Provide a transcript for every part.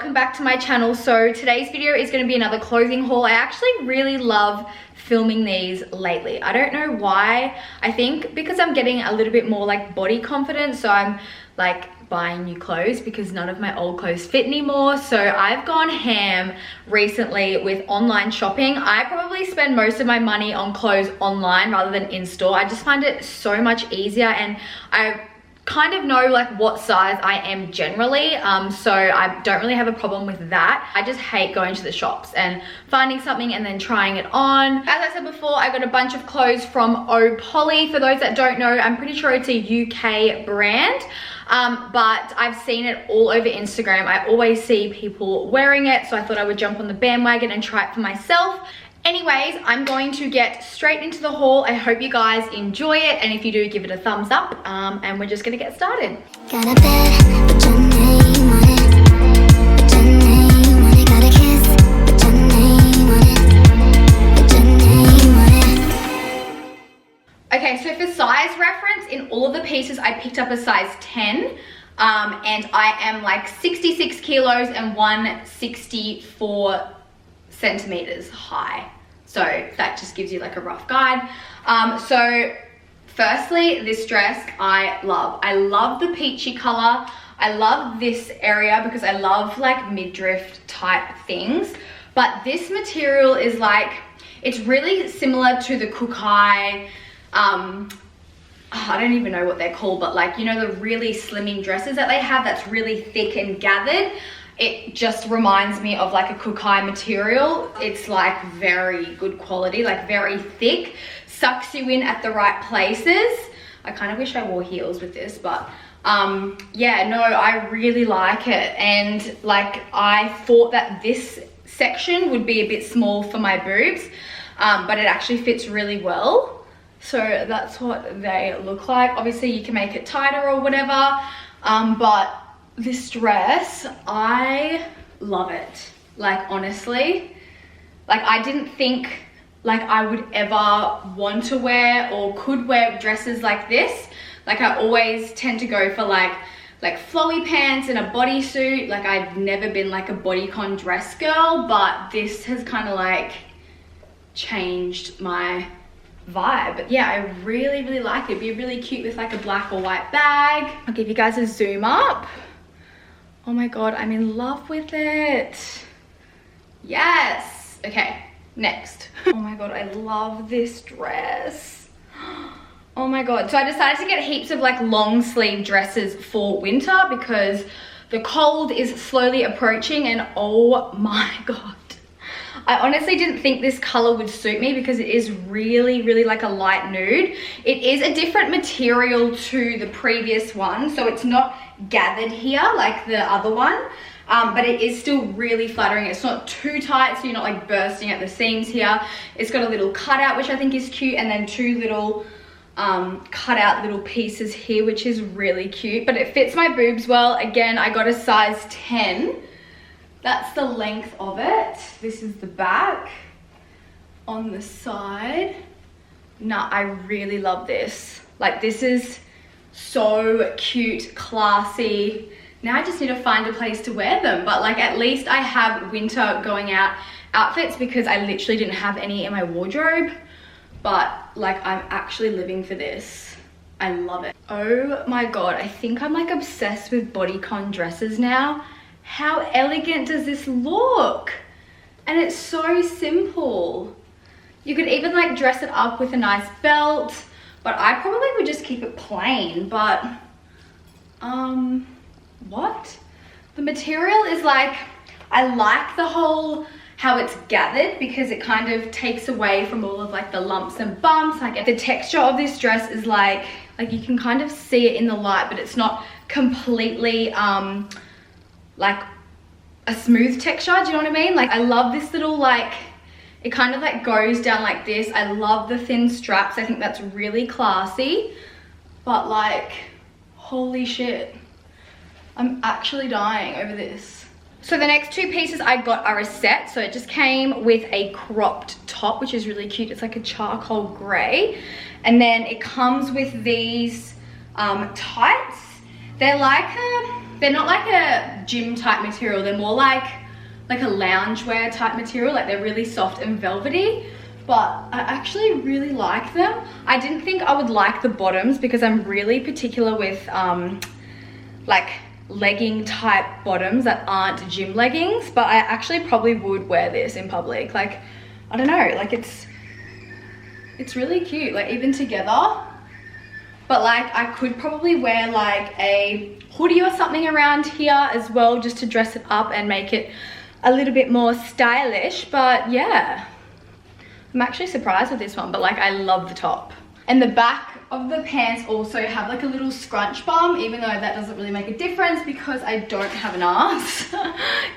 welcome back to my channel. So today's video is going to be another clothing haul. I actually really love filming these lately. I don't know why. I think because I'm getting a little bit more like body confidence, so I'm like buying new clothes because none of my old clothes fit anymore. So I've gone ham recently with online shopping. I probably spend most of my money on clothes online rather than in store. I just find it so much easier, and I kind of know like what size I am generally, so I don't really have a problem with that. I just hate going to the shops and finding something and then trying it on. As I said before, I got a bunch of clothes from ohpolly. For those that don't know, I'm pretty sure it's a UK brand, but I've seen it all over Instagram. I always see people wearing it, so I thought I would jump on the bandwagon and try it for myself. Anyways, I'm going to get straight into the haul. I hope you guys enjoy it, and if you do, give it a thumbs up, and we're just gonna get started. Got a bed, put your name on it. Put your name on it. Got a kiss, put your name on it. Put your name on it. Okay, so for size reference, in all of the pieces, I picked up a size 10, and I am like 66 kilos and 164 centimeters high, so that just gives you like a rough guide. So firstly, this dress I love the peachy color. I love this area because I love like midriff type things, but this material is like, it's really similar to the Crochet, I don't even know what they're called, but like, you know, the really slimming dresses that they have that's really thick and gathered. It just reminds me of like a Crochet material. It's like very good quality, like very thick, sucks you in at the right places. I kind of wish I wore heels with this, but yeah, no, I really like it. And like, I thought that this section would be a bit small for my boobs, but it actually fits really well. So that's what they look like. Obviously you can make it tighter or whatever, but this dress, I love it. Like, honestly, like I didn't think like I would ever want to wear or could wear dresses like this. Like, I always tend to go for like flowy pants and a bodysuit. Like, I've never been like a bodycon dress girl, but this has kind of like changed my vibe. But yeah, I really like it. It'd be really cute with like a black or white bag. I'll give you guys a zoom up. Oh my god, I'm in love with it. Yes. Okay, next. Oh my god, I love this dress. Oh my god. So I decided to get heaps of like long sleeve dresses for winter because the cold is slowly approaching, and oh my god, I honestly didn't think this color would suit me because it is really like a light nude. It is a different material to the previous one, so it's not gathered here like the other one, but it is still really flattering. It's not too tight, so you're not like bursting at the seams here. It's got a little cutout, which I think is cute, and then two little cutout little pieces here, which is really cute, but it fits my boobs well. Again, I got a size 10. That's the length of it. This is the back. On the side, nah, I really love this. Like, this is so cute, classy. Now I just need to find a place to wear them, but like, at least I have winter going out outfits because I literally didn't have any in my wardrobe. But like, I'm actually living for this. I love it. Oh my god, I think I'm like obsessed with bodycon dresses now. How elegant does this look? And it's so simple. You could even like dress it up with a nice belt, but I probably would just keep it plain. But what? The material is like, I like the whole how it's gathered because it kind of takes away from all of like the lumps and bumps. Like, the texture of this dress is like you can kind of see it in the light, but it's not completely like a smooth texture. Do you know what I mean? Like, I love this little, like, it kind of like goes down like this. I love the thin straps. I think that's really classy, but like, holy shit, I'm actually dying over this. So the next two pieces I got are a set. So it just came with a cropped top, which is really cute. It's like a charcoal gray, and then it comes with these tights. They're like They're not like a gym type material. They're more like a loungewear type material. Like they're really soft and velvety, but I actually really like them. I didn't think I would like the bottoms because I'm really particular with like legging type bottoms that aren't gym leggings, but I actually probably would wear this in public. Like, I don't know, like it's really cute, like even together. But like I could probably wear like a hoodie or something around here as well, just to dress it up and make it a little bit more stylish. But yeah, I'm actually surprised with this one, but like I love the top. And the back of the pants also have like a little scrunch bum, even though that doesn't really make a difference because I don't have an ass.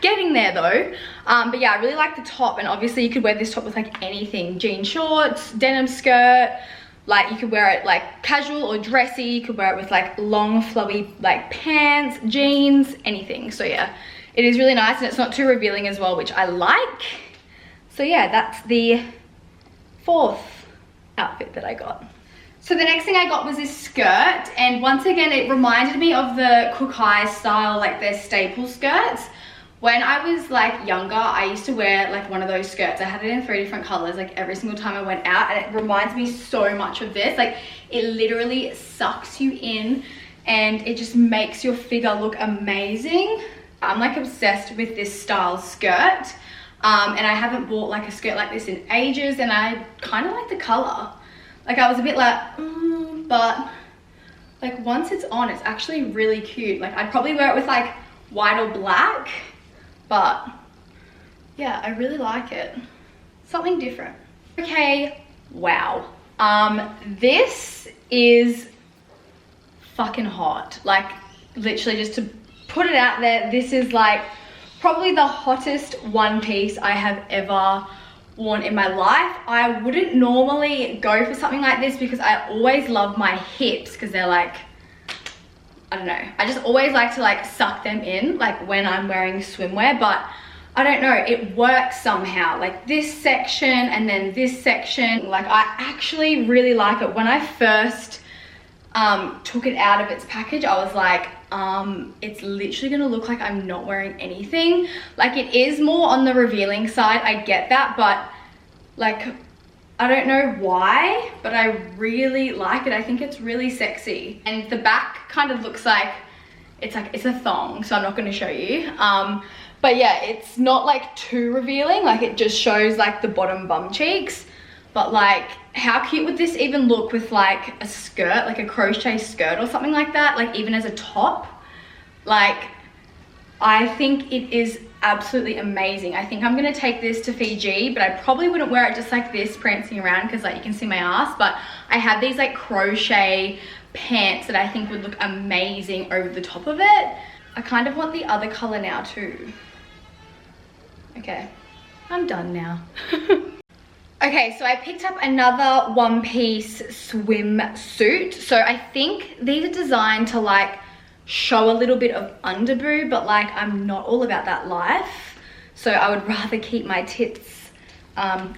Getting there though. But yeah, I really like the top, and obviously you could wear this top with like anything. Jean shorts, denim skirt, like you could wear it like casual or dressy. You could wear it with like long flowy like pants, jeans, anything. So yeah, it is really nice and it's not too revealing as well, which I like. So yeah, that's the 4th outfit that I got. So the next thing I got was this skirt, and once again it reminded me of the Crochet style, like their staple skirts. When I was like younger, I used to wear like one of those skirts. I had it in 3 different colors like every single time I went out, and it reminds me so much of this. Like it literally sucks you in and it just makes your figure look amazing. I'm like obsessed with this style skirt, and I haven't bought like a skirt like this in ages, and I kind of like the color. Like I was a bit like, but like once it's on, it's actually really cute. Like I'd probably wear it with like white or black, but yeah, I really like it. Something different. Okay, wow. This is fucking hot. Like literally, just to put it out there, this is like probably the hottest one piece I have ever worn in my life. I wouldn't normally go for something like this because I always love my hips because they're like, I don't know, I just always like to like suck them in like when I'm wearing swimwear, but I don't know, it works somehow. Like this section and then this section, like I actually really like it. When I first took it out of its package, I was like, it's literally gonna look like I'm not wearing anything. Like it is more on the revealing side, I get that, but like I don't know why, but I really like it. I think it's really sexy. And the back kind of looks like it's a thong, so I'm not going to show you. But yeah, it's not like too revealing. Like it just shows like the bottom bum cheeks. But like, how cute would this even look with like a skirt, like a crochet skirt or something like that? Like even as a top. Like I think it is absolutely amazing. I think I'm gonna take this to Fiji, but I probably wouldn't wear it just like this prancing around because like you can see my ass, but I have these like crochet pants that I think would look amazing over the top of it. I kind of want the other color now too. Okay, I'm done now. Okay, so I picked up another one-piece swimsuit. So I think these are designed to like show a little bit of underboob, but like I'm not all about that life. So I would rather keep my tits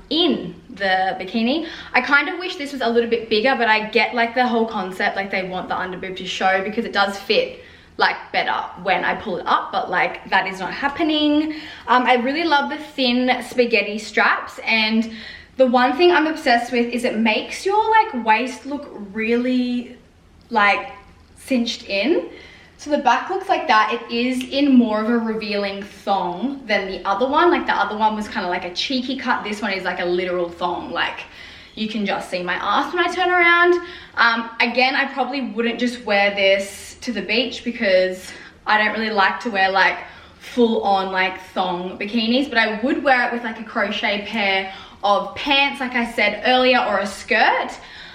in the bikini. I kind of wish this was a little bit bigger, but I get like the whole concept, like they want the underboob to show because it does fit like better when I pull it up, but like that is not happening. I really love the thin spaghetti straps, and the one thing I'm obsessed with is it makes your like waist look really like cinched in. So the back looks like that. It is in more of a revealing thong than the other one. Like the other one was kind of like a cheeky cut. This one is like a literal thong. Like you can just see my ass when I turn around. Again, I probably wouldn't just wear this to the beach because I don't really like to wear like full on like thong bikinis, but I would wear it with like a crochet pair of pants, like I said earlier, or a skirt.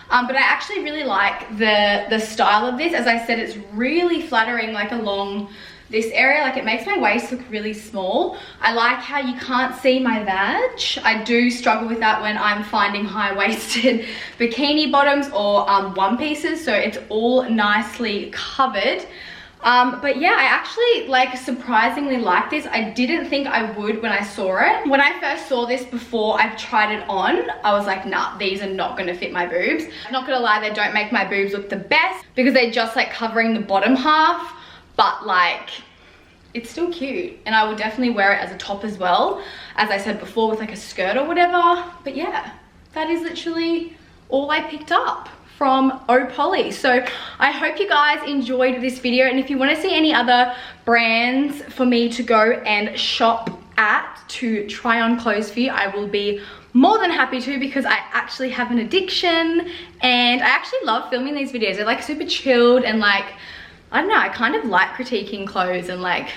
But I actually really like the style of this. As I said, it's really flattering like along this area. Like it makes my waist look really small. I like how you can't see my vag. I do struggle with that when I'm finding high-waisted bikini bottoms or one pieces, so it's all nicely covered. But yeah, I actually like surprisingly like this. I didn't think I would when I saw it. When I first saw this before I've tried it on, I was like, nah, these are not gonna fit my boobs. I'm not gonna lie, they don't make my boobs look the best because they're just like covering the bottom half, but like it's still cute, and I will definitely wear it as a top as well, as I said before, with like a skirt or whatever. But yeah, that is literally all I picked up from ohpolly. So I hope you guys enjoyed this video, and if you want to see any other brands for me to go and shop at to try on clothes for you, I will be more than happy to, because I actually have an addiction and I actually love filming these videos. They're like super chilled, and like, I don't know, I kind of like critiquing clothes and like,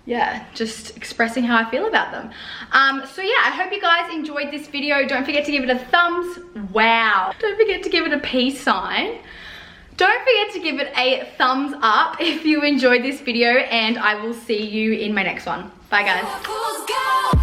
yeah, just expressing how I feel about them. So yeah, I hope you guys enjoyed this video. Don't forget to give it a thumbs, wow. Don't forget to give it a peace sign. Don't forget to give it a thumbs up if you enjoyed this video, and I will see you in my next one. Bye guys.